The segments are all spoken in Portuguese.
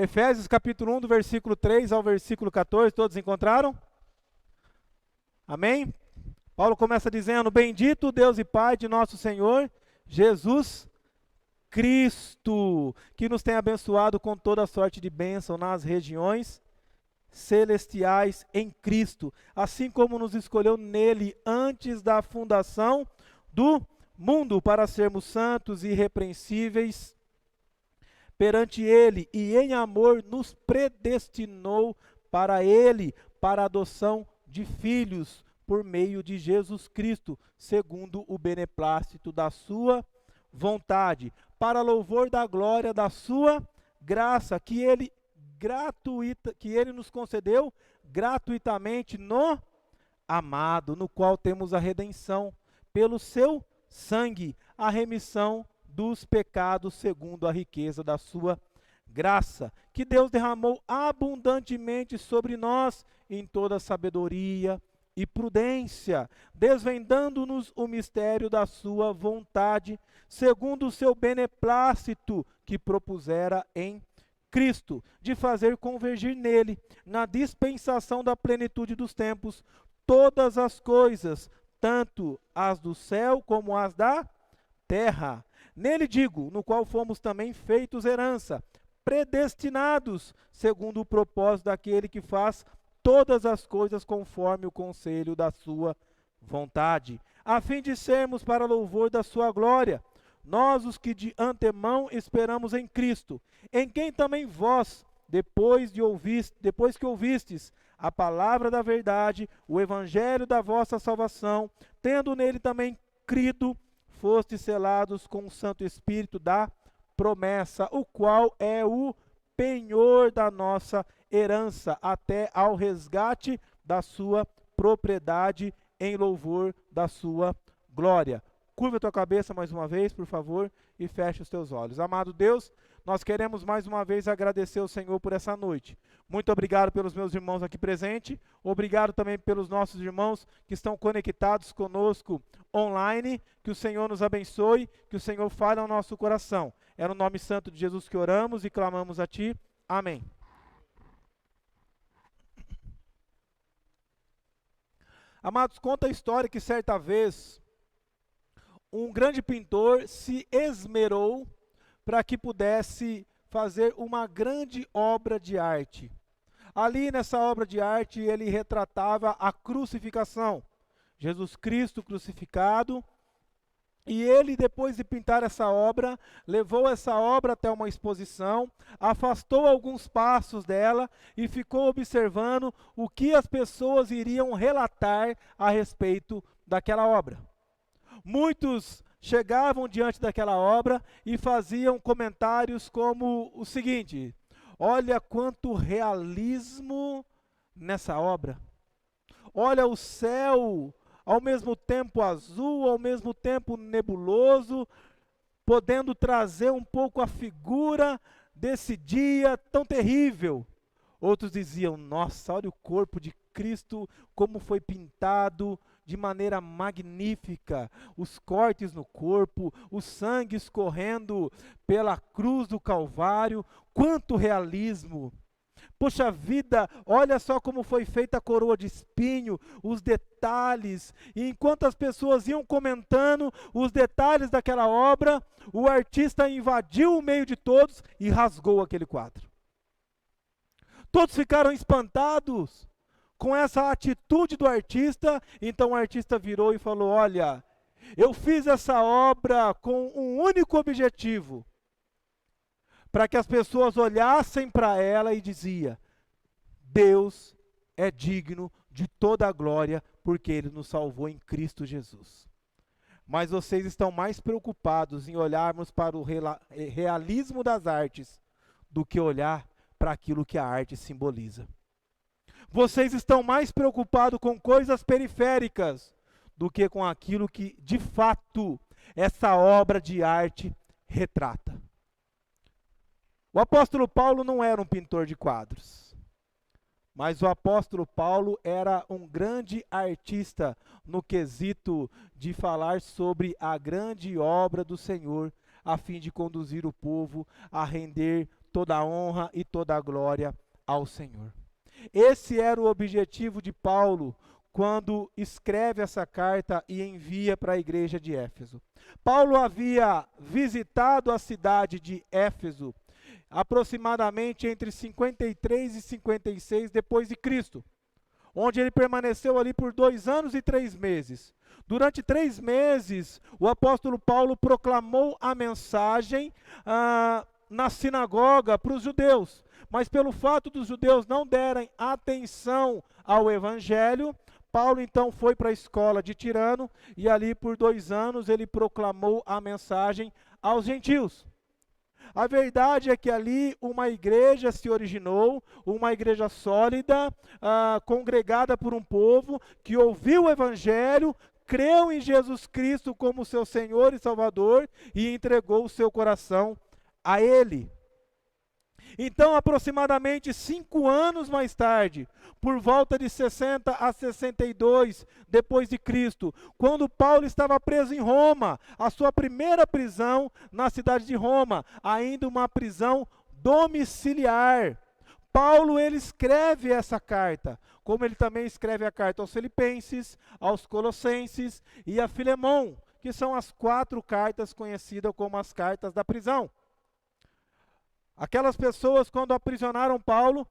Efésios capítulo 1, do versículo 3 ao versículo 14, todos encontraram? Amém? Paulo começa dizendo: Bendito Deus e Pai de nosso Senhor Jesus Cristo, que nos tem abençoado com toda sorte de bênção nas regiões celestiais em Cristo, assim como nos escolheu nele antes da fundação do mundo, para sermos santos e irrepreensíveis perante ele, e em amor nos predestinou para ele, para a adoção de filhos, por meio de Jesus Cristo, segundo o beneplácito da sua vontade, para louvor da glória da sua graça, que ele nos concedeu gratuitamente no amado, no qual temos a redenção pelo seu sangue, a remissão dos pecados segundo a riqueza da sua graça, que Deus derramou abundantemente sobre nós em toda sabedoria e prudência, desvendando-nos o mistério da sua vontade, segundo o seu beneplácito que propusera em Cristo, de fazer convergir nele, na dispensação da plenitude dos tempos, todas as coisas, tanto as do céu como as da terra. Nele digo, no qual fomos também feitos herança, predestinados, segundo o propósito daquele que faz todas as coisas conforme o conselho da sua vontade, a fim de sermos para louvor da sua glória, nós os que de antemão esperamos em Cristo, em quem também vós, depois que ouvistes a palavra da verdade, o evangelho da vossa salvação, tendo nele também crido, fostes selados com o Santo Espírito da promessa, o qual é o penhor da nossa herança, até ao resgate da sua propriedade, em louvor da sua glória. Curva a tua cabeça mais uma vez, por favor, e feche os teus olhos. Amado Deus, nós queremos mais uma vez agradecer ao Senhor por essa noite. Muito obrigado pelos meus irmãos aqui presentes, obrigado também pelos nossos irmãos que estão conectados conosco online, que o Senhor nos abençoe, que o Senhor fale ao nosso coração. É no nome santo de Jesus que oramos e clamamos a Ti. Amém. Amados, conta a história que certa vez um grande pintor se esmerou para que pudesse fazer uma grande obra de arte. Ali nessa obra de arte ele retratava a crucificação, Jesus Cristo crucificado, e ele, depois de pintar essa obra, levou essa obra até uma exposição, afastou alguns passos dela e ficou observando o que as pessoas iriam relatar a respeito daquela obra. Muitos chegavam diante daquela obra e faziam comentários como o seguinte: olha quanto realismo nessa obra. Olha o céu, ao mesmo tempo azul, ao mesmo tempo nebuloso, podendo trazer um pouco a figura desse dia tão terrível. Outros diziam: nossa, olha o corpo de Cristo, como foi pintado de maneira magnífica, os cortes no corpo, o sangue escorrendo pela cruz do Calvário, quanto realismo! Poxa vida, olha só como foi feita a coroa de espinho, os detalhes. E enquanto as pessoas iam comentando os detalhes daquela obra, o artista invadiu o meio de todos e rasgou aquele quadro. Todos ficaram espantados com essa atitude do artista. Então o artista virou e falou: olha, eu fiz essa obra com um único objetivo, para que as pessoas olhassem para ela e diziam: Deus é digno de toda a glória, porque Ele nos salvou em Cristo Jesus. Mas vocês estão mais preocupados em olharmos para o realismo das artes, do que olhar para aquilo que a arte simboliza. Vocês estão mais preocupados com coisas periféricas, do que com aquilo que, de fato, essa obra de arte retrata. O apóstolo Paulo não era um pintor de quadros, mas o apóstolo Paulo era um grande artista no quesito de falar sobre a grande obra do Senhor, a fim de conduzir o povo a render toda a honra e toda a glória ao Senhor. Esse era o objetivo de Paulo quando escreve essa carta e envia para a igreja de Éfeso. Paulo havia visitado a cidade de Éfeso aproximadamente entre 53 e 56 depois de Cristo, onde ele permaneceu ali por 2 anos e 3 meses. Durante 3 meses, o apóstolo Paulo proclamou a mensagem na sinagoga para os judeus. Mas pelo fato dos judeus não derem atenção ao evangelho, Paulo então foi para a escola de Tirano e ali por 2 anos ele proclamou a mensagem aos gentios. A verdade é que ali uma igreja se originou, uma igreja sólida, congregada por um povo que ouviu o evangelho, creu em Jesus Cristo como seu Senhor e Salvador e entregou o seu coração a Ele. Então, aproximadamente 5 anos mais tarde, por volta de 60 a 62 depois de Cristo, quando Paulo estava preso em Roma, a sua primeira prisão na cidade de Roma, ainda uma prisão domiciliar. Paulo, ele escreve essa carta, como ele também escreve a carta aos Filipenses, aos Colossenses e a Filemão, que são as 4 cartas conhecidas como as cartas da prisão. Aquelas pessoas, quando aprisionaram Paulo,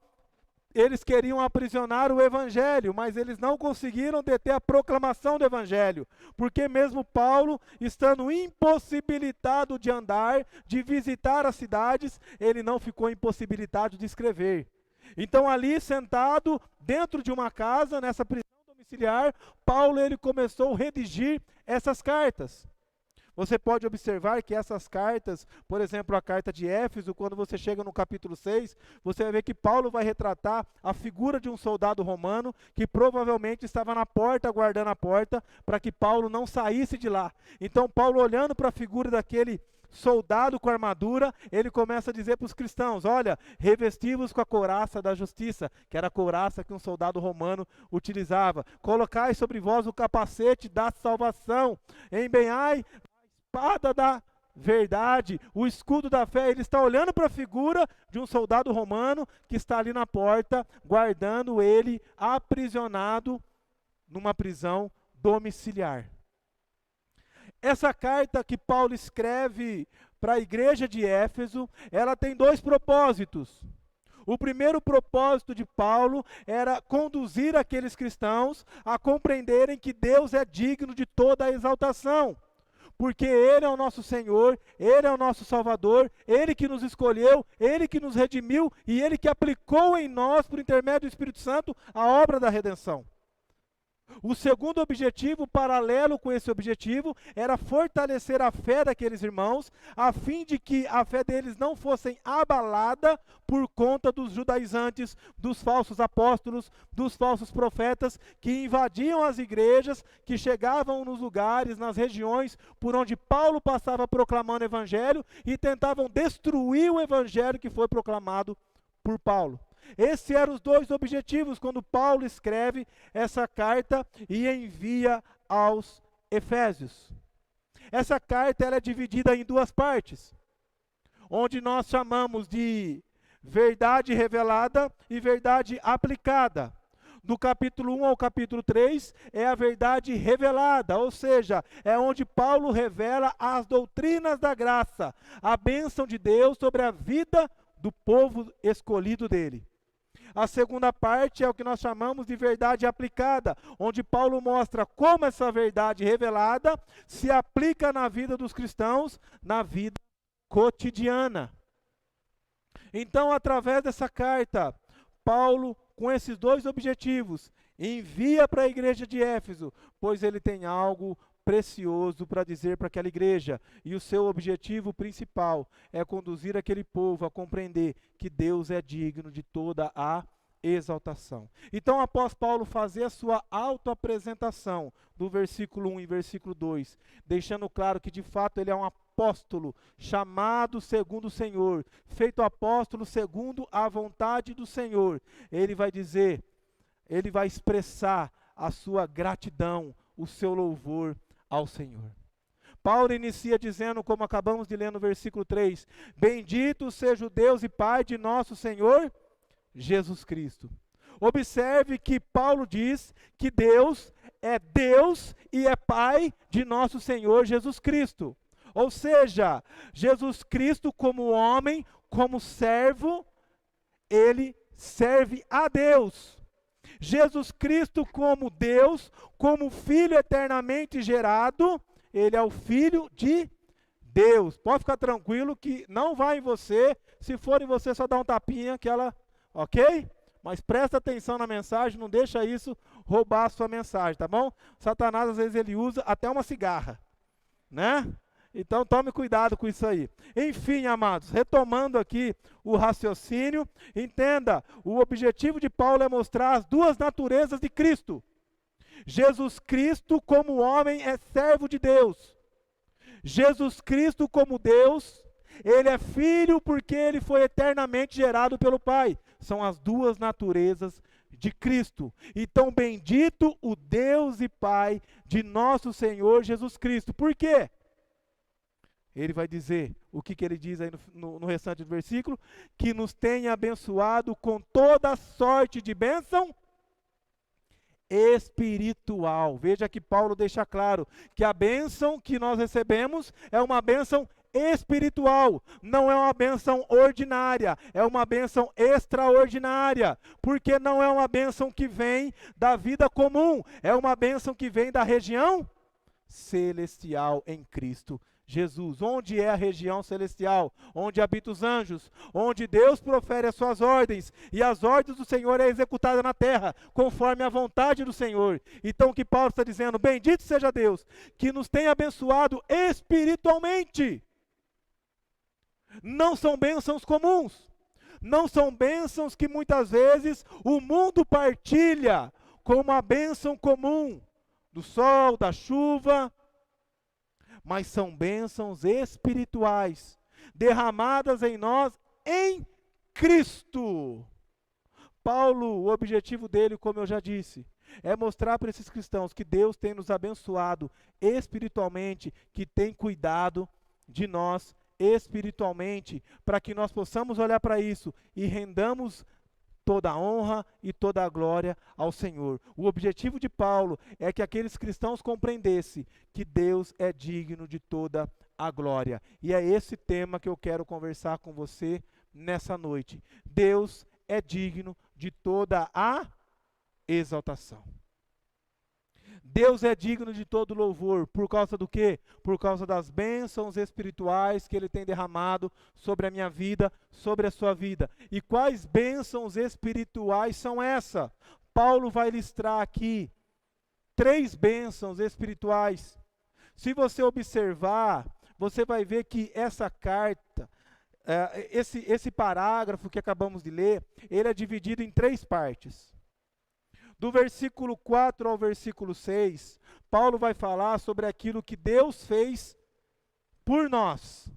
eles queriam aprisionar o evangelho, mas eles não conseguiram deter a proclamação do evangelho, porque mesmo Paulo, estando impossibilitado de andar, de visitar as cidades, ele não ficou impossibilitado de escrever. Então ali, sentado dentro de uma casa, nessa prisão domiciliar, Paulo ele começou a redigir essas cartas. Você pode observar que essas cartas, por exemplo, a carta de Éfeso, quando você chega no capítulo 6, você vai ver que Paulo vai retratar a figura de um soldado romano que provavelmente estava na porta, guardando a porta, para que Paulo não saísse de lá. Então, Paulo, olhando para a figura daquele soldado com armadura, ele começa a dizer para os cristãos: olha, revesti-vos com a couraça da justiça, que era a couraça que um soldado romano utilizava. Colocai sobre vós o capacete da salvação, empenhai espada da verdade, o escudo da fé. Ele está olhando para a figura de um soldado romano que está ali na porta, guardando ele aprisionado numa prisão domiciliar. Essa carta que Paulo escreve para a igreja de Éfeso, ela tem 2 propósitos. O primeiro propósito de Paulo era conduzir aqueles cristãos a compreenderem que Deus é digno de toda a exaltação, porque Ele é o nosso Senhor, Ele é o nosso Salvador, Ele que nos escolheu, Ele que nos redimiu e Ele que aplicou em nós, por intermédio do Espírito Santo, a obra da redenção. O segundo objetivo, paralelo com esse objetivo, era fortalecer a fé daqueles irmãos, a fim de que a fé deles não fosse abalada por conta dos judaizantes, dos falsos apóstolos, dos falsos profetas, que invadiam as igrejas, que chegavam nos lugares, nas regiões por onde Paulo passava proclamando o evangelho e tentavam destruir o evangelho que foi proclamado por Paulo. Esses eram os 2 objetivos quando Paulo escreve essa carta e envia aos Efésios. Essa carta ela é dividida em 2 partes, onde nós chamamos de verdade revelada e verdade aplicada. Do capítulo 1 ao capítulo 3 é a verdade revelada, ou seja, é onde Paulo revela as doutrinas da graça, a bênção de Deus sobre a vida do povo escolhido dele. A segunda parte é o que nós chamamos de verdade aplicada, onde Paulo mostra como essa verdade revelada se aplica na vida dos cristãos, na vida cotidiana. Então, através dessa carta, Paulo, com esses 2 objetivos, envia para a igreja de Éfeso, pois ele tem algo precioso para dizer para aquela igreja, e o seu objetivo principal é conduzir aquele povo a compreender que Deus é digno de toda a exaltação. Então, após Paulo fazer a sua autoapresentação, do versículo 1 e versículo 2, deixando claro que de fato ele é um apóstolo, chamado segundo o Senhor, feito apóstolo segundo a vontade do Senhor, ele vai dizer, ele vai expressar a sua gratidão, o seu louvor ao Senhor. Paulo inicia dizendo, como acabamos de ler no versículo 3, bendito seja o Deus e Pai de nosso Senhor Jesus Cristo. Observe que Paulo diz que Deus e é Pai de nosso Senhor Jesus Cristo. Ou seja, Jesus Cristo como homem, como servo, ele serve a Deus. Jesus Cristo como Deus, como Filho eternamente gerado, ele é o Filho de Deus. Pode ficar tranquilo que não vai em você, se for em você só dá um tapinha que ela, ok? Mas presta atenção na mensagem, não deixa isso roubar a sua mensagem, tá bom? Satanás às vezes ele usa até uma cigarra, né? Então tome cuidado com isso aí. Enfim, amados, retomando aqui o raciocínio, entenda, o objetivo de Paulo é mostrar as duas naturezas de Cristo. Jesus Cristo como homem é servo de Deus. Jesus Cristo como Deus, ele é filho porque ele foi eternamente gerado pelo Pai. São as duas naturezas de Cristo. Então, bendito o Deus e Pai de nosso Senhor Jesus Cristo. Por quê? Ele vai dizer, o que ele diz aí no restante do versículo? Que nos tenha abençoado com toda sorte de bênção espiritual. Veja que Paulo deixa claro que a bênção que nós recebemos é uma bênção espiritual, não é uma bênção ordinária, é uma bênção extraordinária, porque não é uma bênção que vem da vida comum, é uma bênção que vem da região celestial em Cristo Jesus. Onde é a região celestial? Onde habitam os anjos, onde Deus profere as suas ordens, e as ordens do Senhor é executada na terra, conforme a vontade do Senhor. Então o que Paulo está dizendo, bendito seja Deus, que nos tem abençoado espiritualmente. Não são bênçãos comuns, não são bênçãos que muitas vezes o mundo partilha como a bênção comum, do sol, da chuva, mas são bênçãos espirituais, derramadas em nós em Cristo. Paulo, o objetivo dele, como eu já disse, é mostrar para esses cristãos que Deus tem nos abençoado espiritualmente, que tem cuidado de nós espiritualmente, para que nós possamos olhar para isso e rendamos toda a honra e toda a glória ao Senhor. O objetivo de Paulo é que aqueles cristãos compreendessem que Deus é digno de toda a glória. E é esse tema que eu quero conversar com você nessa noite. Deus é digno de toda a exaltação. Deus é digno de todo louvor, por causa do quê? Por causa das bênçãos espirituais que Ele tem derramado sobre a minha vida, sobre a sua vida. E quais bênçãos espirituais são essas? Paulo vai listar aqui 3 bênçãos espirituais. Se você observar, você vai ver que essa carta, esse parágrafo que acabamos de ler, ele é dividido em 3 partes. Do versículo 4 ao versículo 6, Paulo vai falar sobre aquilo que Deus fez por nós.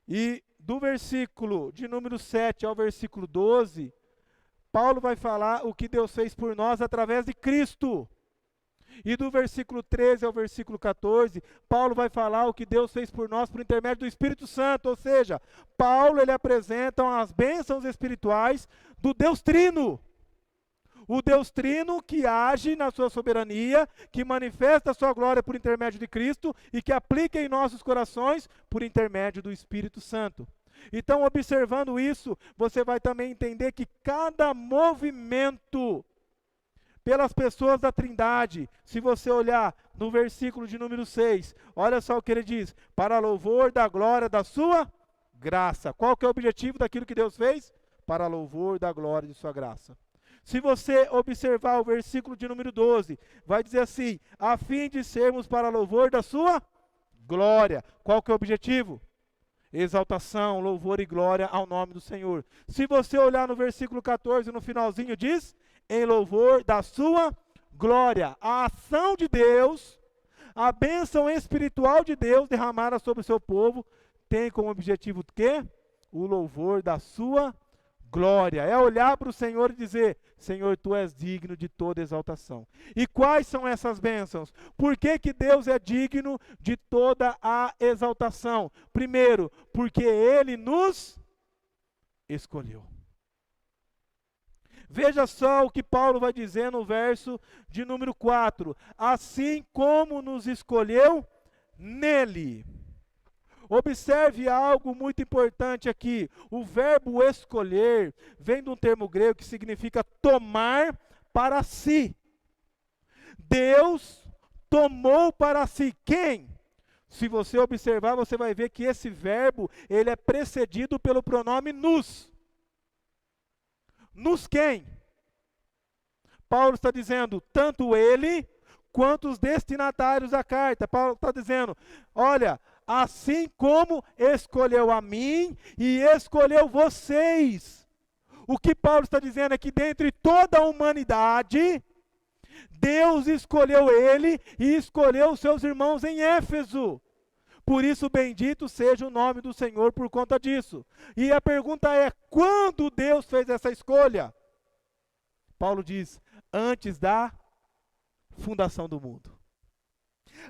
E do versículo de número 7 ao versículo 12, Paulo vai falar o que Deus fez por nós através de Cristo. E do versículo 13 ao versículo 14, Paulo vai falar o que Deus fez por nós por intermédio do Espírito Santo. Ou seja, Paulo ele apresenta as bênçãos espirituais do Deus Trino. O Deus Trino que age na sua soberania, que manifesta a sua glória por intermédio de Cristo e que aplica em nossos corações por intermédio do Espírito Santo. Então, observando isso, você vai também entender que cada movimento pelas pessoas da Trindade, se você olhar no versículo de número 6, olha só o que ele diz, para louvor da glória da sua graça. Qual que é o objetivo daquilo que Deus fez? Para louvor da glória de sua graça. Se você observar o versículo de número 12, vai dizer assim, a fim de sermos para louvor da sua glória. Qual que é o objetivo? Exaltação, louvor e glória ao nome do Senhor. Se você olhar no versículo 14, no finalzinho diz, em louvor da sua glória. A ação de Deus, a bênção espiritual de Deus derramada sobre o seu povo, tem como objetivo o quê? O louvor da sua glória. É olhar para o Senhor e dizer: Senhor, tu és digno de toda exaltação. E quais são essas bênçãos? Por que que Deus é digno de toda a exaltação? Primeiro, porque Ele nos escolheu. Veja só o que Paulo vai dizer no verso de número 4. Assim como nos escolheu nele. Observe algo muito importante aqui. O verbo escolher vem de um termo grego que significa tomar para si. Deus tomou para si quem? Se você observar, você vai ver que esse verbo, ele é precedido pelo pronome nos. Nos quem? Paulo está dizendo, tanto ele quanto os destinatários da carta. Paulo está dizendo, olha, assim como escolheu a mim e escolheu vocês. O que Paulo está dizendo é que dentre toda a humanidade, Deus escolheu ele e escolheu os seus irmãos em Éfeso. Por isso, bendito seja o nome do Senhor por conta disso. E a pergunta é, quando Deus fez essa escolha? Paulo diz, antes da fundação do mundo.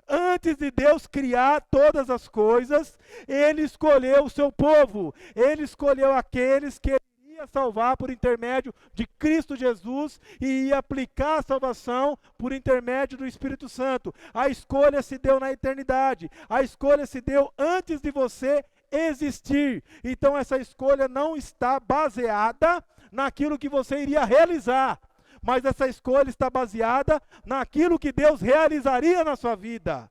Antes de Deus criar todas as coisas, Ele escolheu o seu povo. Ele escolheu aqueles que ia salvar por intermédio de Cristo Jesus e ia aplicar a salvação por intermédio do Espírito Santo. A escolha se deu na eternidade. A escolha se deu antes de você existir. Então essa escolha não está baseada naquilo que você iria realizar, mas essa escolha está baseada naquilo que Deus realizaria na sua vida.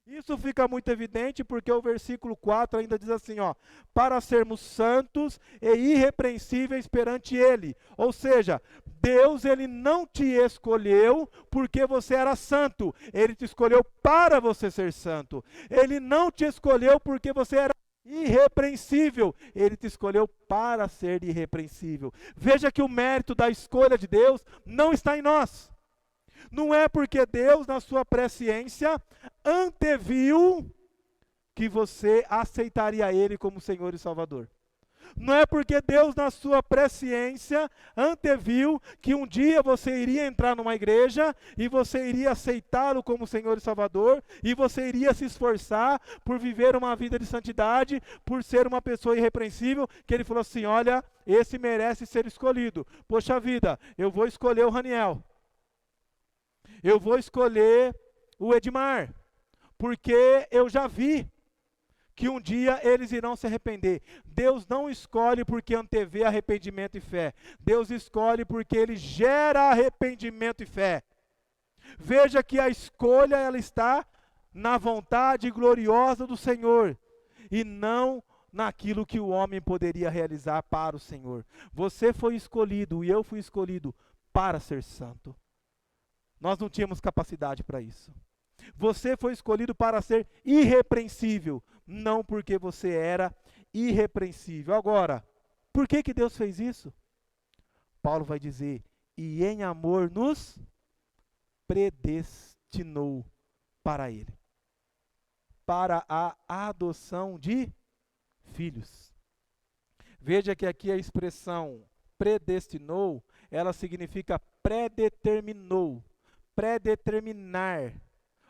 Isso fica muito evidente porque o versículo 4 ainda diz assim, ó, para sermos santos e irrepreensíveis perante Ele. Ou seja, Deus, Ele não te escolheu porque você era santo. Ele te escolheu para você ser santo. Ele não te escolheu porque você era irrepreensível. Ele te escolheu para ser irrepreensível. Veja que o mérito da escolha de Deus não está em nós. Não é porque Deus, na sua presciência, anteviu que você aceitaria Ele como Senhor e Salvador. Não é porque Deus, na sua presciência, anteviu que um dia você iria entrar numa igreja e você iria aceitá-lo como Senhor e Salvador e você iria se esforçar por viver uma vida de santidade, por ser uma pessoa irrepreensível, que Ele falou assim, olha, esse merece ser escolhido. Poxa vida, eu vou escolher o Raniel. Eu vou escolher o Edmar, porque eu já vi que um dia eles irão se arrepender. Deus não escolhe porque antevê arrependimento e fé. Deus escolhe porque Ele gera arrependimento e fé. Veja que a escolha ela está na vontade gloriosa do Senhor e não naquilo que o homem poderia realizar para o Senhor. Você foi escolhido e eu fui escolhido para ser santo. Nós não tínhamos capacidade para isso. Você foi escolhido para ser irrepreensível, não porque você era irrepreensível. Agora, por que que Deus fez isso? Paulo vai dizer, e em amor nos predestinou para Ele, para a adoção de filhos. Veja que aqui a expressão predestinou, ela significa predeterminou. Predeterminar,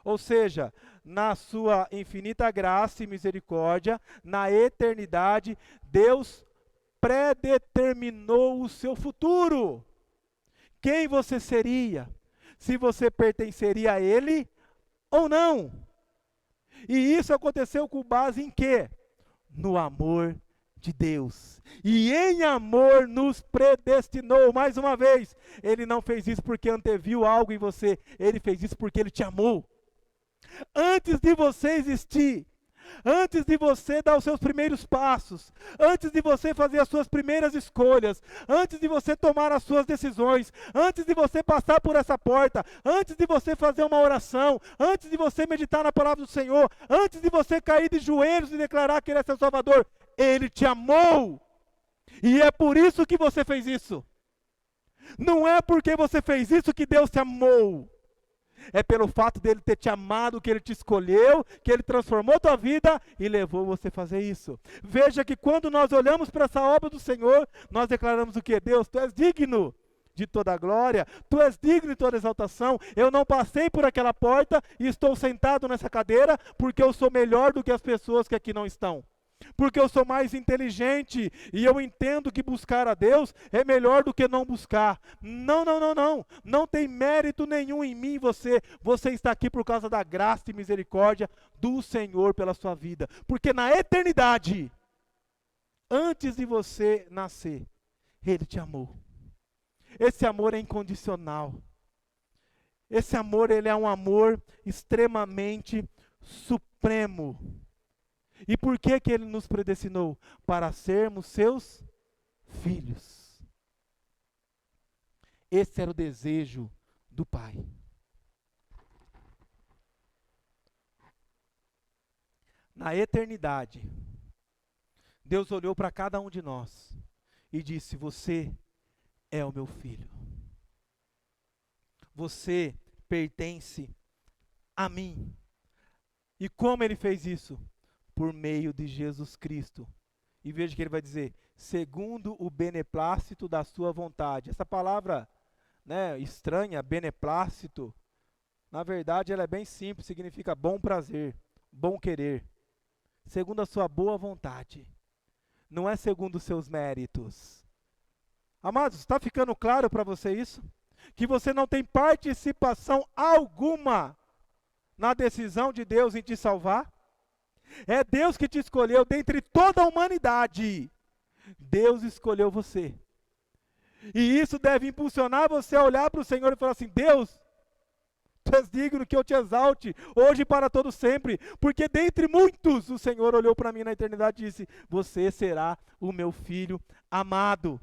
ou seja, na sua infinita graça e misericórdia, na eternidade, Deus predeterminou o seu futuro. Quem você seria? Se você pertenceria a Ele ou não? E isso aconteceu com base em quê? No amor de Deus. E em amor nos predestinou. Mais uma vez, Ele não fez isso porque anteviu algo em você. Ele fez isso porque Ele te amou. Antes de você existir, antes de você dar os seus primeiros passos, antes de você fazer as suas primeiras escolhas, antes de você tomar as suas decisões, antes de você passar por essa porta, antes de você fazer uma oração, antes de você meditar na palavra do Senhor, antes de você cair de joelhos e declarar que Ele é seu Salvador, Ele te amou, e é por isso que você fez isso. Não é porque você fez isso que Deus te amou. É pelo fato dele ter te amado, que ele te escolheu, que ele transformou tua vida e levou você a fazer isso. Veja que quando nós olhamos para essa obra do Senhor, nós declaramos o que? Deus, tu és digno de toda a glória, tu és digno de toda exaltação. Eu não passei por aquela porta e estou sentado nessa cadeira porque eu sou melhor do que as pessoas que aqui não estão. Porque eu sou mais inteligente e eu entendo que buscar a Deus é melhor do que não buscar. Não, não, não, não. Não tem mérito nenhum em mim e você. Você está aqui por causa da graça e misericórdia do Senhor pela sua vida. Porque na eternidade, antes de você nascer, Ele te amou. Esse amor é incondicional. Esse amor, ele é um amor extremamente supremo. E por que que ele nos predestinou? Para sermos seus filhos. Esse era o desejo do Pai. Na eternidade, Deus olhou para cada um de nós e disse: você é o meu filho. Você pertence a mim. E como ele fez isso? Por meio de Jesus Cristo. E veja que ele vai dizer: segundo o beneplácito da sua vontade. Essa palavra, né, estranha, beneplácito, na verdade ela é bem simples, significa bom prazer, bom querer. Segundo a sua boa vontade. Não é segundo os seus méritos. Amados, está ficando claro para você isso? Que você não tem participação alguma na decisão de Deus em te salvar? É Deus que te escolheu dentre toda a humanidade. Deus escolheu você. E isso deve impulsionar você a olhar para o Senhor e falar assim: Deus, tu és digno que eu te exalte, hoje e para todo sempre. Porque dentre muitos o Senhor olhou para mim na eternidade e disse: você será o meu filho amado.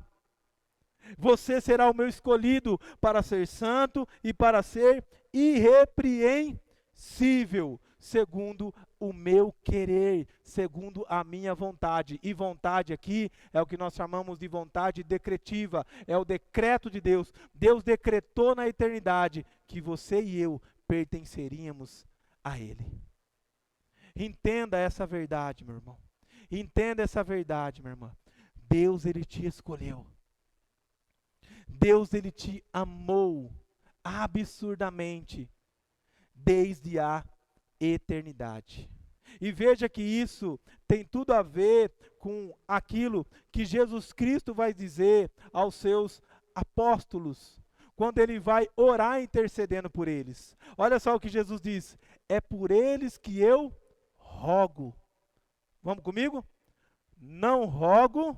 Você será o meu escolhido para ser santo e para ser irrepreensível, segundo o meu querer, segundo a minha vontade. E vontade aqui é o que nós chamamos de vontade decretiva, é o decreto de Deus. Deus decretou na eternidade que você e eu pertenceríamos a Ele. Entenda essa verdade, meu irmão. Entenda essa verdade, minha irmã. Deus, Ele te escolheu. Deus, Ele te amou absurdamente desde a eternidade. E veja que isso tem tudo a ver com aquilo que Jesus Cristo vai dizer aos seus apóstolos, quando ele vai orar intercedendo por eles. Olha só o que Jesus diz: é por eles que eu rogo. Vamos comigo? Não rogo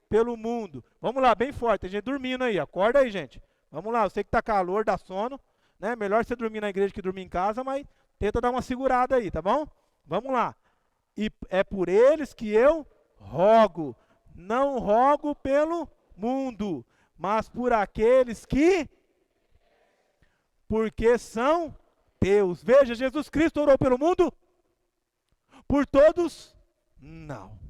pelo mundo. Vamos lá, bem forte, tem gente dormindo aí, acorda aí, gente. Vamos lá, eu sei que está calor, dá sono, né? Melhor você dormir na igreja que dormir em casa, mas tenta dar uma segurada aí, tá bom? Vamos lá. E é por eles que eu rogo. Não rogo pelo mundo, mas por aqueles que, porque são teus. Veja, Jesus Cristo orou pelo mundo? Por todos? Não.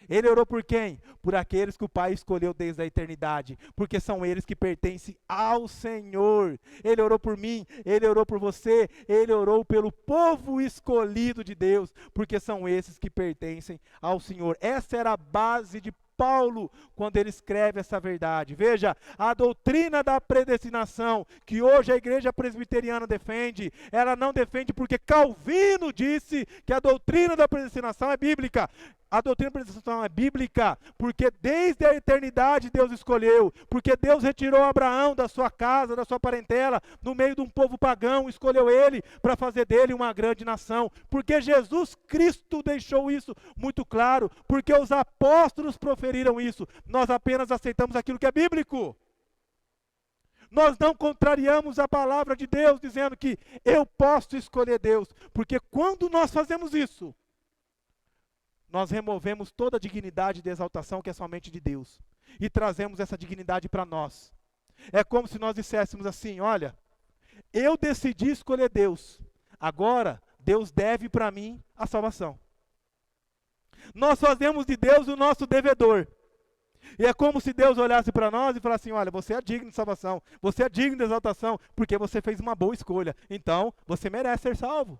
Ele orou por quem? Por aqueles que o Pai escolheu desde a eternidade, porque são eles que pertencem ao Senhor. Ele orou por mim, Ele orou por você, Ele orou pelo povo escolhido de Deus, porque são esses que pertencem ao Senhor. Essa era a base de Paulo, quando ele escreve essa verdade. Veja, a doutrina da predestinação, que hoje a igreja presbiteriana defende, ela não defende porque Calvino disse que a doutrina da predestinação é bíblica. A doutrina da predestinação é bíblica, porque desde a eternidade Deus escolheu, porque Deus retirou Abraão da sua casa, da sua parentela, no meio de um povo pagão, escolheu ele para fazer dele uma grande nação, porque Jesus Cristo deixou isso muito claro, porque os apóstolos proferiram isso, nós apenas aceitamos aquilo que é bíblico. Nós não contrariamos a palavra de Deus, dizendo que eu posso escolher Deus, porque quando nós fazemos isso, nós removemos toda a dignidade de exaltação que é somente de Deus, e trazemos essa dignidade para nós. É como se nós disséssemos assim: olha, eu decidi escolher Deus, agora Deus deve para mim a salvação. Nós fazemos de Deus o nosso devedor. E é como se Deus olhasse para nós e falasse assim: olha, você é digno de salvação, você é digno de exaltação, porque você fez uma boa escolha. Então, você merece ser salvo.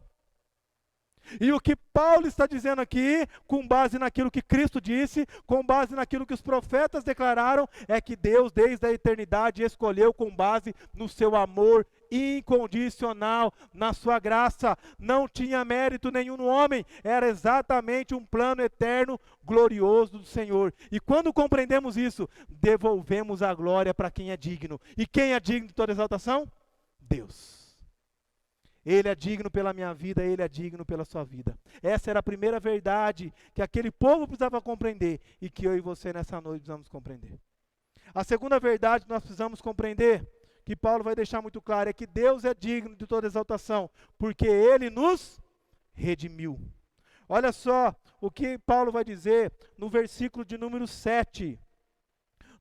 E o que Paulo está dizendo aqui, com base naquilo que Cristo disse, com base naquilo que os profetas declararam, é que Deus, desde a eternidade, escolheu com base no seu amor incondicional, na sua graça. Não tinha mérito nenhum no homem, era exatamente um plano eterno, glorioso do Senhor. E quando compreendemos isso, devolvemos a glória para quem é digno. E quem é digno de toda exaltação? Deus. Ele é digno pela minha vida, Ele é digno pela sua vida. Essa era a primeira verdade que aquele povo precisava compreender e que eu e você nessa noite precisamos compreender. A segunda verdade que nós precisamos compreender, que Paulo vai deixar muito claro, é que Deus é digno de toda exaltação, porque Ele nos redimiu. Olha só o que Paulo vai dizer no versículo de número 7,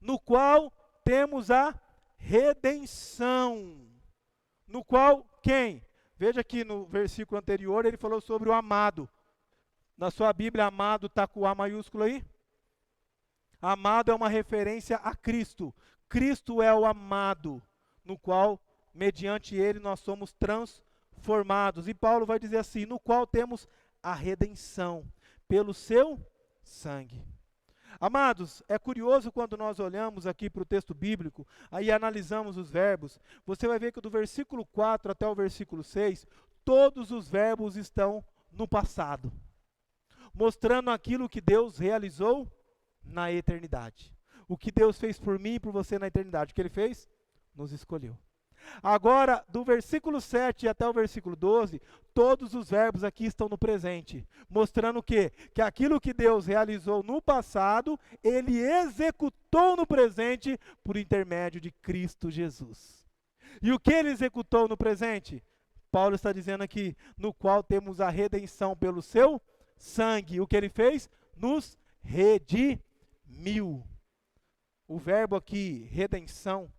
no qual temos a redenção. No qual quem? Veja que no versículo anterior ele falou sobre o amado. Na sua Bíblia, amado está com A maiúsculo aí? Amado é uma referência a Cristo. Cristo é o amado, no qual, mediante ele, nós somos transformados. E Paulo vai dizer assim, no qual temos a redenção, pelo seu sangue. Amados, é curioso quando nós olhamos aqui para o texto bíblico, aí analisamos os verbos, você vai ver que do versículo 4 até o versículo 6, todos os verbos estão no passado, mostrando aquilo que Deus realizou na eternidade. O que Deus fez por mim e por você na eternidade. O que Ele fez? Nos escolheu. Agora, do versículo 7 até o versículo 12, todos os verbos aqui estão no presente, mostrando o quê? Que aquilo que Deus realizou no passado, Ele executou no presente por intermédio de Cristo Jesus. E o que Ele executou no presente? Paulo está dizendo aqui, no qual temos a redenção pelo seu sangue. O que Ele fez? Nos redimiu. O verbo aqui, redenção,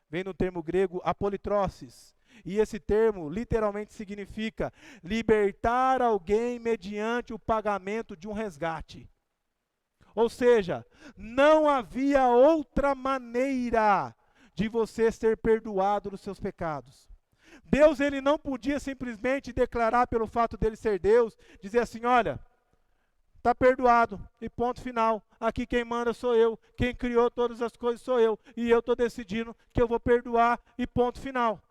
vem no termo grego apolitrosis, e esse termo literalmente significa libertar alguém mediante o pagamento de um resgate. Ou seja, não havia outra maneira de você ser perdoado dos seus pecados. Deus, ele não podia simplesmente declarar pelo fato dele ser Deus, dizer assim, olha, está perdoado, e ponto final. Aqui quem manda sou eu, quem criou todas as coisas sou eu, e eu estou decidindo que eu vou perdoar, e ponto final.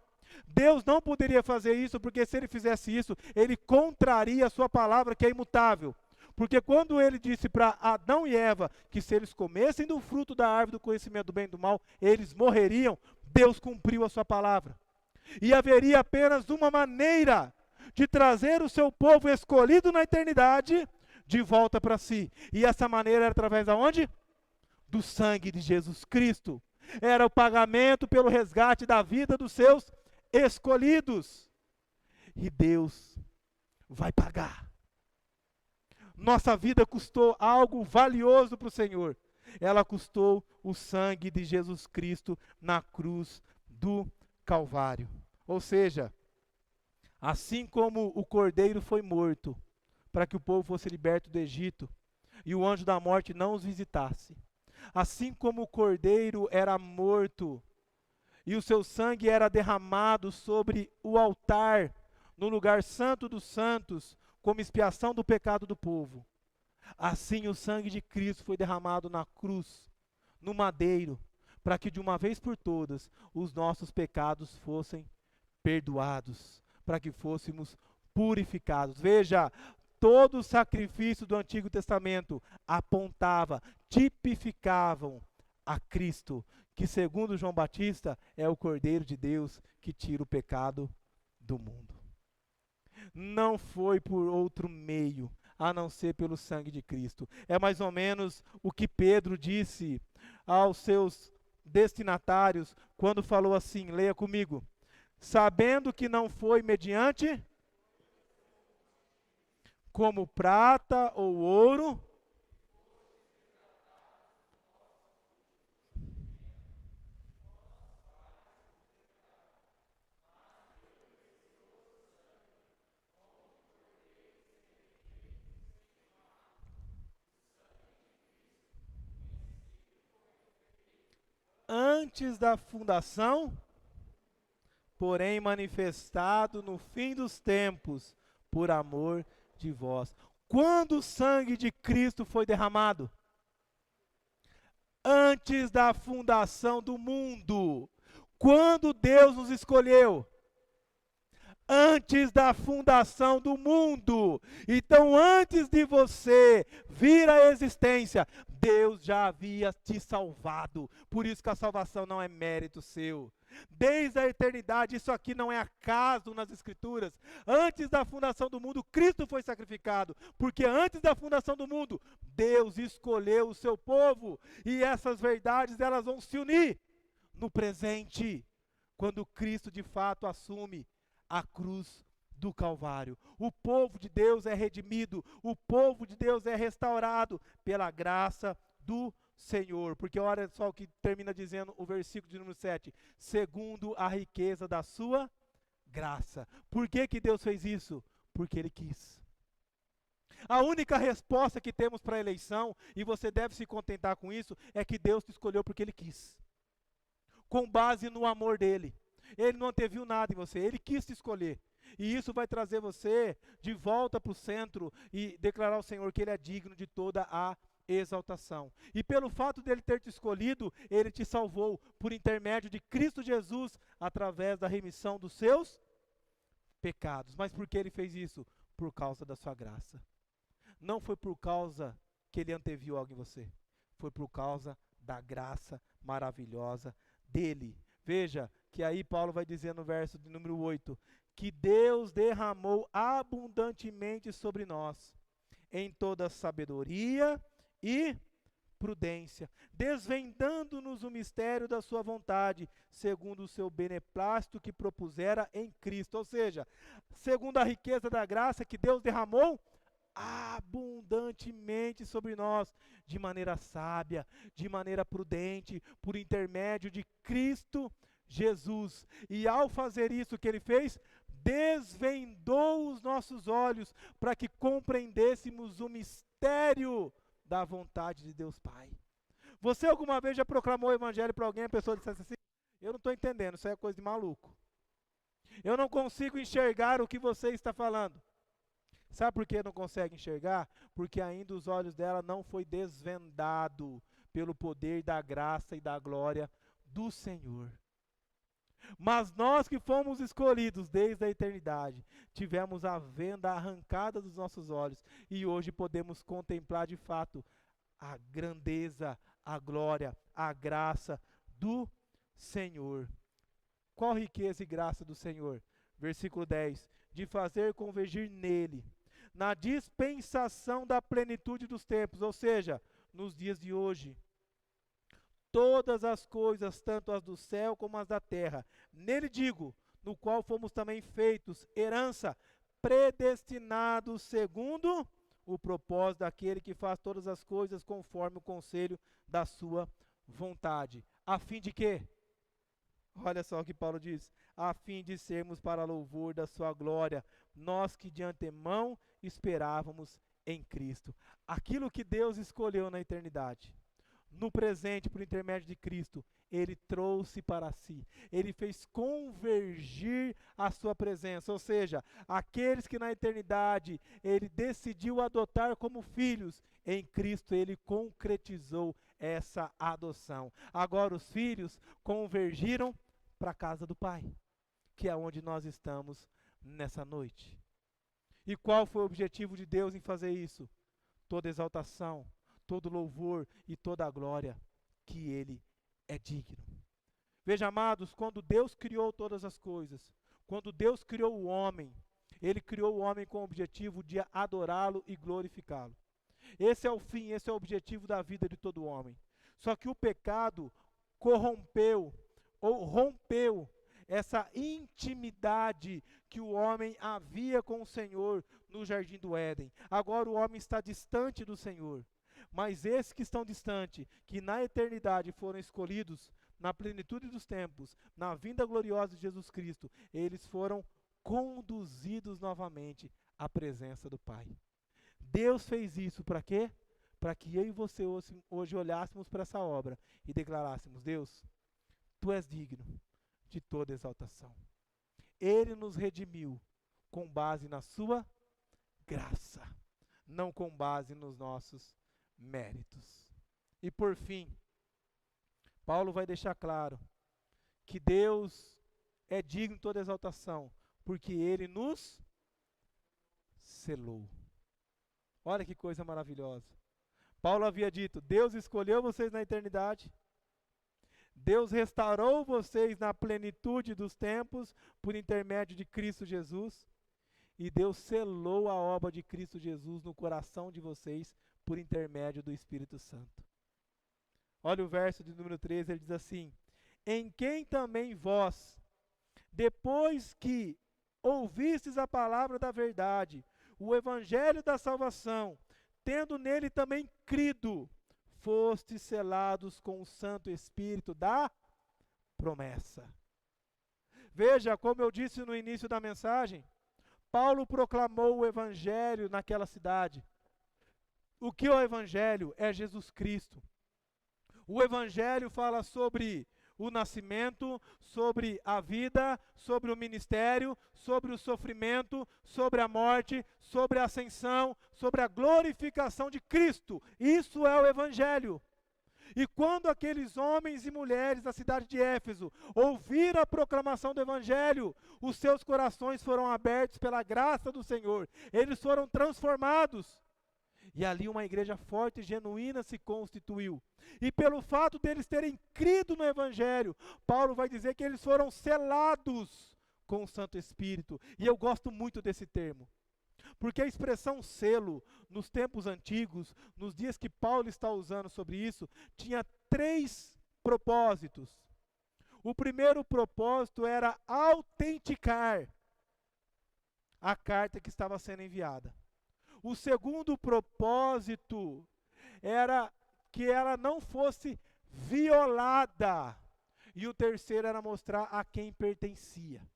Deus não poderia fazer isso, porque se ele fizesse isso, ele contraria a sua palavra que é imutável. Porque quando ele disse para Adão e Eva que se eles comessem do fruto da árvore do conhecimento do bem e do mal, eles morreriam, Deus cumpriu a sua palavra. E haveria apenas uma maneira de trazer o seu povo escolhido na eternidade de volta para si. E essa maneira era através da onde? Do sangue de Jesus Cristo. Era o pagamento pelo resgate da vida dos seus escolhidos. E Deus vai pagar. Nossa vida custou algo valioso para o Senhor. Ela custou o sangue de Jesus Cristo na cruz do Calvário. Ou seja, assim como o cordeiro foi morto, para que o povo fosse liberto do Egito, e o anjo da morte não os visitasse. Assim como o cordeiro era morto, e o seu sangue era derramado sobre o altar, no lugar santo dos santos, como expiação do pecado do povo. Assim o sangue de Cristo foi derramado na cruz, no madeiro, para que de uma vez por todas os nossos pecados fossem perdoados, para que fôssemos purificados. Veja, todo o sacrifício do Antigo Testamento apontava, tipificavam a Cristo, que segundo João Batista é o Cordeiro de Deus que tira o pecado do mundo. Não foi por outro meio, a não ser pelo sangue de Cristo. É mais ou menos o que Pedro disse aos seus destinatários, quando falou assim, leia comigo, sabendo que não foi mediante como prata ou ouro, antes da fundação, porém manifestado no fim dos tempos, por amor de vós. Quando o sangue de Cristo foi derramado? Antes da fundação do mundo. Quando Deus nos escolheu? Antes da fundação do mundo. Então, antes de você vir à existência, Deus já havia te salvado. Por isso que a salvação não é mérito seu. Desde a eternidade, isso aqui não é acaso nas Escrituras. Antes da fundação do mundo, Cristo foi sacrificado. Porque antes da fundação do mundo, Deus escolheu o seu povo. E essas verdades, elas vão se unir no presente, quando Cristo de fato assume a cruz do Calvário. O povo de Deus é redimido, o povo de Deus é restaurado pela graça do Senhor. Porque olha só o que termina dizendo o versículo de número 7. Segundo a riqueza da sua graça. Por que que Deus fez isso? Porque Ele quis. A única resposta que temos para a eleição, e você deve se contentar com isso, é que Deus te escolheu porque Ele quis. Com base no amor dEle. Ele não anteviu nada em você, Ele quis te escolher. E isso vai trazer você de volta para o centro e declarar ao Senhor que Ele é digno de toda a exaltação. E pelo fato dele ter te escolhido, Ele te salvou por intermédio de Cristo Jesus, através da remissão dos seus pecados. Mas por que Ele fez isso? Por causa da sua graça. Não foi por causa que Ele anteviu algo em você. Foi por causa da graça maravilhosa dEle. Veja que aí Paulo vai dizer no verso de número 8, que Deus derramou abundantemente sobre nós, em toda sabedoria e prudência, desvendando-nos o mistério da sua vontade, segundo o seu beneplácito que propusera em Cristo. Ou seja, segundo a riqueza da graça que Deus derramou abundantemente sobre nós, de maneira sábia, de maneira prudente, por intermédio de Cristo Jesus. E ao fazer isso, o que Ele fez? Desvendou os nossos olhos para que compreendêssemos o mistério da vontade de Deus Pai. Você alguma vez já proclamou o evangelho para alguém, a pessoa disse assim: eu não estou entendendo, isso aí é coisa de maluco. Eu não consigo enxergar o que você está falando. Sabe por que não consegue enxergar? Porque ainda os olhos dela não foi desvendado pelo poder da graça e da glória do Senhor. Mas nós que fomos escolhidos desde a eternidade, tivemos a venda arrancada dos nossos olhos e hoje podemos contemplar de fato a grandeza, a glória, a graça do Senhor. Qual riqueza e graça do Senhor? Versículo 10. De fazer convergir nele, na dispensação da plenitude dos tempos, ou seja, nos dias de hoje, todas as coisas, tanto as do céu como as da terra. Nele digo, no qual fomos também feitos herança, predestinados segundo o propósito daquele que faz todas as coisas conforme o conselho da sua vontade. A fim de quê? Olha só o que Paulo diz. A fim de sermos para louvor da sua glória, nós que de antemão esperávamos em Cristo. Aquilo que Deus escolheu na eternidade, no presente, por intermédio de Cristo, Ele trouxe para si. Ele fez convergir a sua presença. Ou seja, aqueles que na eternidade Ele decidiu adotar como filhos, em Cristo Ele concretizou essa adoção. Agora os filhos convergiram para a casa do Pai, que é onde nós estamos nessa noite. E qual foi o objetivo de Deus em fazer isso? Toda exaltação, todo louvor e toda a glória, que Ele é digno. Veja, amados, quando Deus criou todas as coisas, quando Deus criou o homem, Ele criou o homem com o objetivo de adorá-lo e glorificá-lo. Esse é o fim, esse é o objetivo da vida de todo homem. Só que o pecado corrompeu ou rompeu essa intimidade que o homem havia com o Senhor no jardim do Éden. Agora o homem está distante do Senhor. Mas esses que estão distantes, que na eternidade foram escolhidos, na plenitude dos tempos, na vinda gloriosa de Jesus Cristo, eles foram conduzidos novamente à presença do Pai. Deus fez isso para quê? Para que eu e você hoje olhássemos para essa obra e declarássemos: Deus, tu és digno de toda exaltação. Ele nos redimiu com base na sua graça, não com base nos nossos méritos. E por fim, Paulo vai deixar claro que Deus é digno de toda exaltação, porque Ele nos selou. Olha que coisa maravilhosa. Paulo havia dito: Deus escolheu vocês na eternidade, Deus restaurou vocês na plenitude dos tempos por intermédio de Cristo Jesus, e Deus selou a obra de Cristo Jesus no coração de vocês por intermédio do Espírito Santo. Olha o verso de número 13, ele diz assim: em quem também vós, depois que ouvistes a palavra da verdade, o evangelho da salvação, tendo nele também crido, fostes selados com o Santo Espírito da promessa. Veja, como eu disse no início da mensagem, Paulo proclamou o evangelho naquela cidade. O que é o evangelho? É Jesus Cristo. O evangelho fala sobre o nascimento, sobre a vida, sobre o ministério, sobre o sofrimento, sobre a morte, sobre a ascensão, sobre a glorificação de Cristo. Isso é o evangelho. E quando aqueles homens e mulheres da cidade de Éfeso ouviram a proclamação do evangelho, os seus corações foram abertos pela graça do Senhor. Eles foram transformados. E ali uma igreja forte e genuína se constituiu. E pelo fato deles terem crido no evangelho, Paulo vai dizer que eles foram selados com o Santo Espírito. E eu gosto muito desse termo. Porque a expressão selo, nos tempos antigos, nos dias que Paulo está usando sobre isso, tinha 3 propósitos. O primeiro propósito era autenticar a carta que estava sendo enviada. O segundo propósito era que ela não fosse violada. E o terceiro era mostrar a quem pertencia.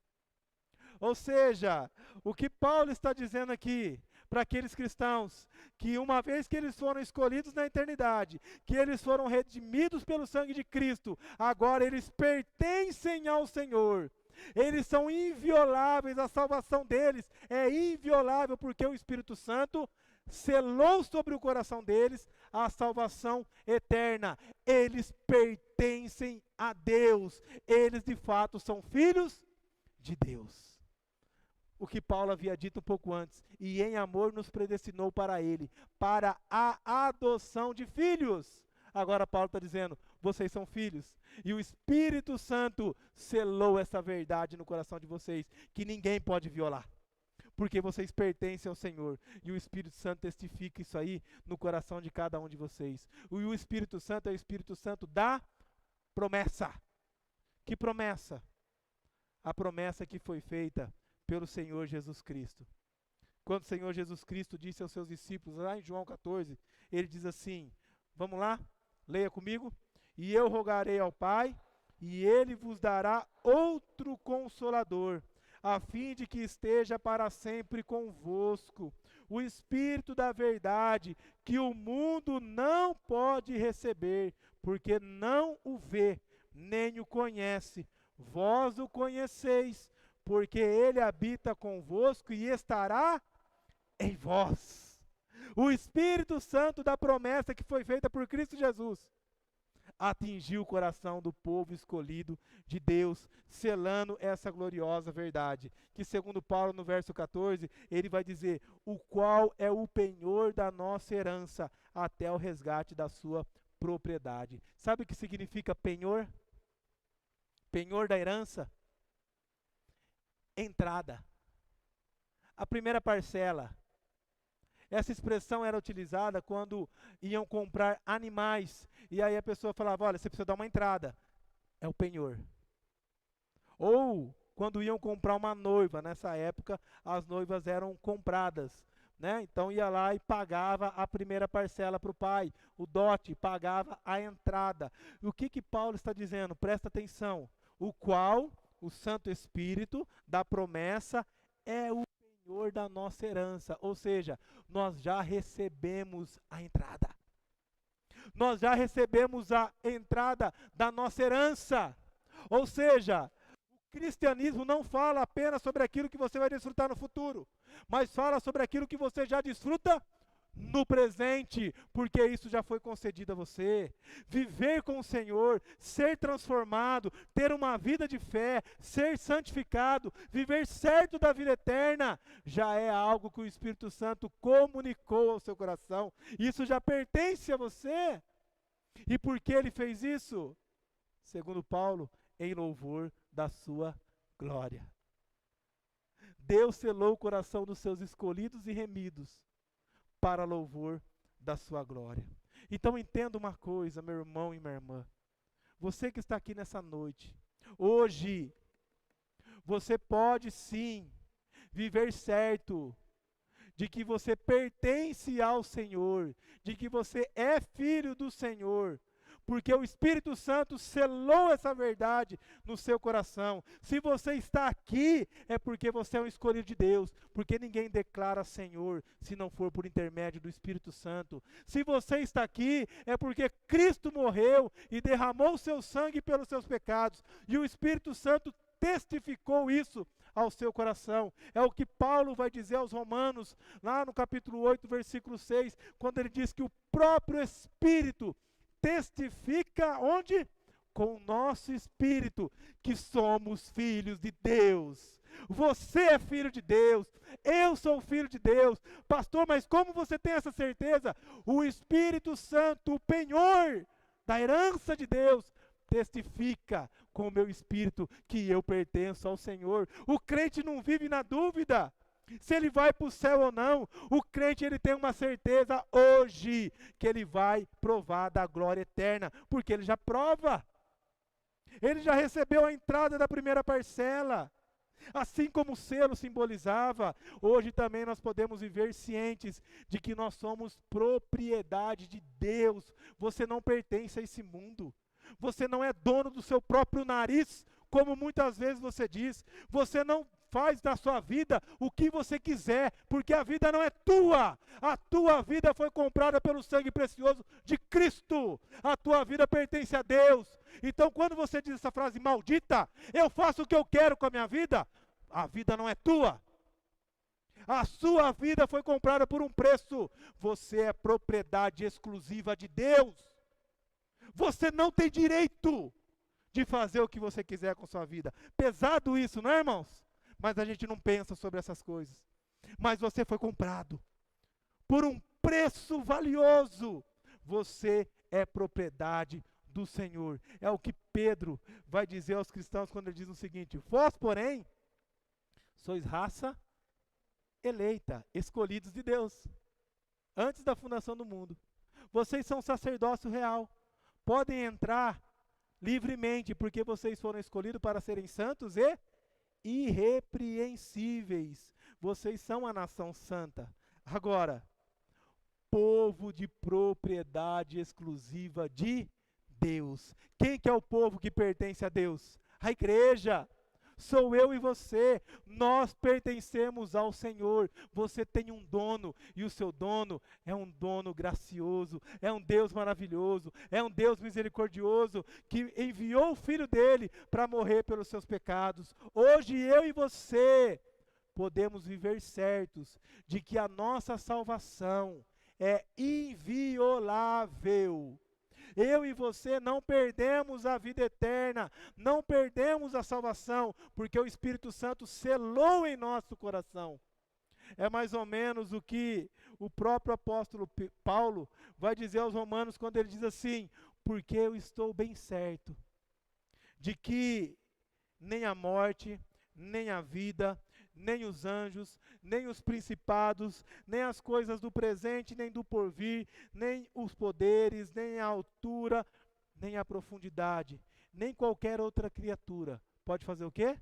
Ou seja, o que Paulo está dizendo aqui para aqueles cristãos, que uma vez que eles foram escolhidos na eternidade, que eles foram redimidos pelo sangue de Cristo, agora eles pertencem ao Senhor. Eles são invioláveis, a salvação deles é inviolável, porque o Espírito Santo selou sobre o coração deles a salvação eterna. Eles pertencem a Deus, eles de fato são filhos de Deus. O que Paulo havia dito um pouco antes: e em amor nos predestinou para Ele, para a adoção de filhos. Agora Paulo está dizendo: vocês são filhos, e o Espírito Santo selou essa verdade no coração de vocês, que ninguém pode violar, porque vocês pertencem ao Senhor, e o Espírito Santo testifica isso aí no coração de cada um de vocês. E o Espírito Santo é o Espírito Santo da promessa. Que promessa? A promessa que foi feita pelo Senhor Jesus Cristo. Quando o Senhor Jesus Cristo disse aos seus discípulos, lá em João 14, ele diz assim, vamos lá, leia comigo: e eu rogarei ao Pai, e Ele vos dará outro Consolador, a fim de que esteja para sempre convosco, o Espírito da verdade, que o mundo não pode receber, porque não o vê, nem o conhece. Vós o conheceis, porque Ele habita convosco e estará em vós. O Espírito Santo da promessa que foi feita por Cristo Jesus atingiu o coração do povo escolhido de Deus, selando essa gloriosa verdade, que segundo Paulo no verso 14, ele vai dizer: o qual é o penhor da nossa herança, até o resgate da sua propriedade. Sabe o que significa penhor? Penhor da herança? Entrada. A primeira parcela. Essa expressão era utilizada quando iam comprar animais. E aí a pessoa falava: olha, você precisa dar uma entrada. É o penhor. Ou quando iam comprar uma noiva. Nessa época, as noivas eram compradas, né? Então ia lá e pagava a primeira parcela para o pai. O dote pagava a entrada. E o que Paulo está dizendo? Presta atenção. O qual o Santo Espírito da promessa é o penhor da nossa herança. Ou seja, nós já recebemos a entrada. Nós já recebemos a entrada da nossa herança. Ou seja, o cristianismo não fala apenas sobre aquilo que você vai desfrutar no futuro, mas fala sobre aquilo que você já desfruta no presente, porque isso já foi concedido a você. Viver com o Senhor, ser transformado, ter uma vida de fé, ser santificado, viver certo da vida eterna, já é algo que o Espírito Santo comunicou ao seu coração. Isso já pertence a você. E por que ele fez isso? Segundo Paulo, em louvor da sua glória. Deus selou o coração dos seus escolhidos e remidos para louvor da sua glória. Então entenda uma coisa, meu irmão e minha irmã. Você que está aqui nessa noite, hoje, você pode sim viver certo de que você pertence ao Senhor, de que você é filho do Senhor, porque o Espírito Santo selou essa verdade no seu coração. Se você está aqui, é porque você é um escolhido de Deus, porque ninguém declara Senhor se não for por intermédio do Espírito Santo. Se você está aqui, é porque Cristo morreu e derramou o seu sangue pelos seus pecados, e o Espírito Santo testificou isso ao seu coração. É o que Paulo vai dizer aos Romanos, lá no capítulo 8, versículo 6, quando ele diz que o próprio Espírito testifica onde? Com o nosso espírito, que somos filhos de Deus. Você é filho de Deus, eu sou filho de Deus. Pastor, mas como você tem essa certeza? O Espírito Santo, o penhor da herança de Deus, testifica com o meu espírito que eu pertenço ao Senhor. O crente não vive na dúvida se ele vai para o céu ou não. O crente, ele tem uma certeza hoje, que ele vai provar da glória eterna, porque ele já prova. Ele já recebeu a entrada da primeira parcela. Assim como o selo simbolizava, hoje também nós podemos viver cientes de que nós somos propriedade de Deus. Você não pertence a esse mundo. Você não é dono do seu próprio nariz, como muitas vezes você diz. Você não faz da sua vida o que você quiser, porque a vida não é tua. A tua vida foi comprada pelo sangue precioso de Cristo. A tua vida pertence a Deus. Então, quando você diz essa frase maldita, eu faço o que eu quero com a minha vida, a vida não é tua. A sua vida foi comprada por um preço. Você é propriedade exclusiva de Deus. Você não tem direito de fazer o que você quiser com sua vida. Pesado isso, não é, irmãos? Mas a gente não pensa sobre essas coisas. Mas você foi comprado por um preço valioso. Você é propriedade do Senhor. É o que Pedro vai dizer aos cristãos quando ele diz o seguinte: vós, porém, sois raça eleita, escolhidos de Deus, antes da fundação do mundo. Vocês são sacerdócio real. Podem entrar livremente, porque vocês foram escolhidos para serem santos e irrepreensíveis. Vocês são a nação santa. Agora, povo de propriedade exclusiva de Deus. Quem que é o povo que pertence a Deus? A igreja. Sou eu e você. Nós pertencemos ao Senhor. Você tem um dono, e o seu dono é um dono gracioso, é um Deus maravilhoso, é um Deus misericordioso, que enviou o Filho dele para morrer pelos seus pecados. Hoje eu e você podemos viver certos de que a nossa salvação é inviolável. Eu e você não perdemos a vida eterna, não perdemos a salvação, porque o Espírito Santo selou em nosso coração. É mais ou menos o que o próprio apóstolo Paulo vai dizer aos romanos quando ele diz assim: porque eu estou bem certo de que nem a morte, nem a vida, nem os anjos, nem os principados, nem as coisas do presente, nem do porvir, nem os poderes, nem a altura, nem a profundidade, nem qualquer outra criatura pode fazer o quê?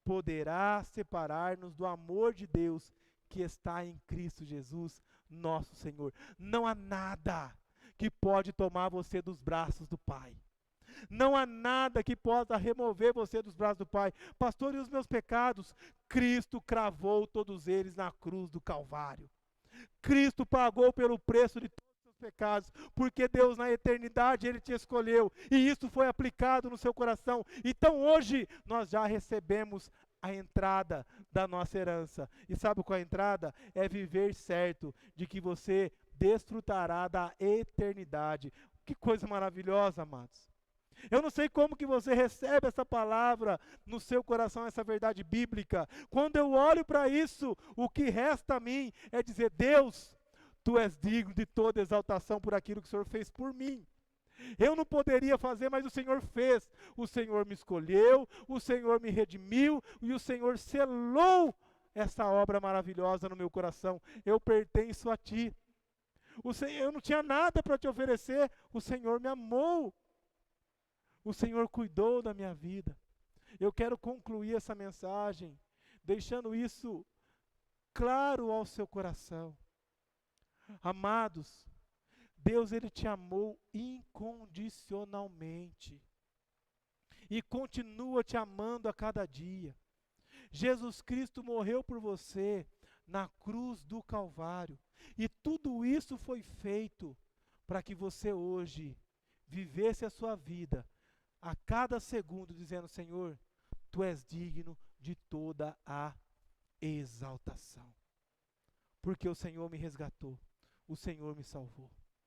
Poderá separar-nos do amor de Deus que está em Cristo Jesus, nosso Senhor. Não há nada que pode tomar você dos braços do Pai. Não há nada que possa remover você dos braços do Pai. Pastor, e os meus pecados? Cristo cravou todos eles na cruz do Calvário. Cristo pagou pelo preço de todos os seus pecados, porque Deus na eternidade Ele te escolheu e isso foi aplicado no seu coração. Então hoje nós já recebemos a entrada da nossa herança. E sabe qual é a entrada? É viver certo de que você desfrutará da eternidade. Que coisa maravilhosa, amados. Eu não sei como que você recebe essa palavra no seu coração, essa verdade bíblica. Quando eu olho para isso, o que resta a mim é dizer: Deus, Tu és digno de toda exaltação por aquilo que o Senhor fez por mim. Eu não poderia fazer, mas o Senhor fez. O Senhor me escolheu, o Senhor me redimiu e o Senhor selou essa obra maravilhosa no meu coração. Eu pertenço a Ti. Eu não tinha nada para te oferecer, o Senhor me amou. O Senhor cuidou da minha vida. Eu quero concluir essa mensagem deixando isso claro ao seu coração. Amados, Deus Ele te amou incondicionalmente e continua te amando a cada dia. Jesus Cristo morreu por você na cruz do Calvário e tudo isso foi feito para que você hoje vivesse a sua vida a cada segundo dizendo: Senhor, Tu és digno de toda a exaltação. Porque o Senhor me resgatou, o Senhor me salvou.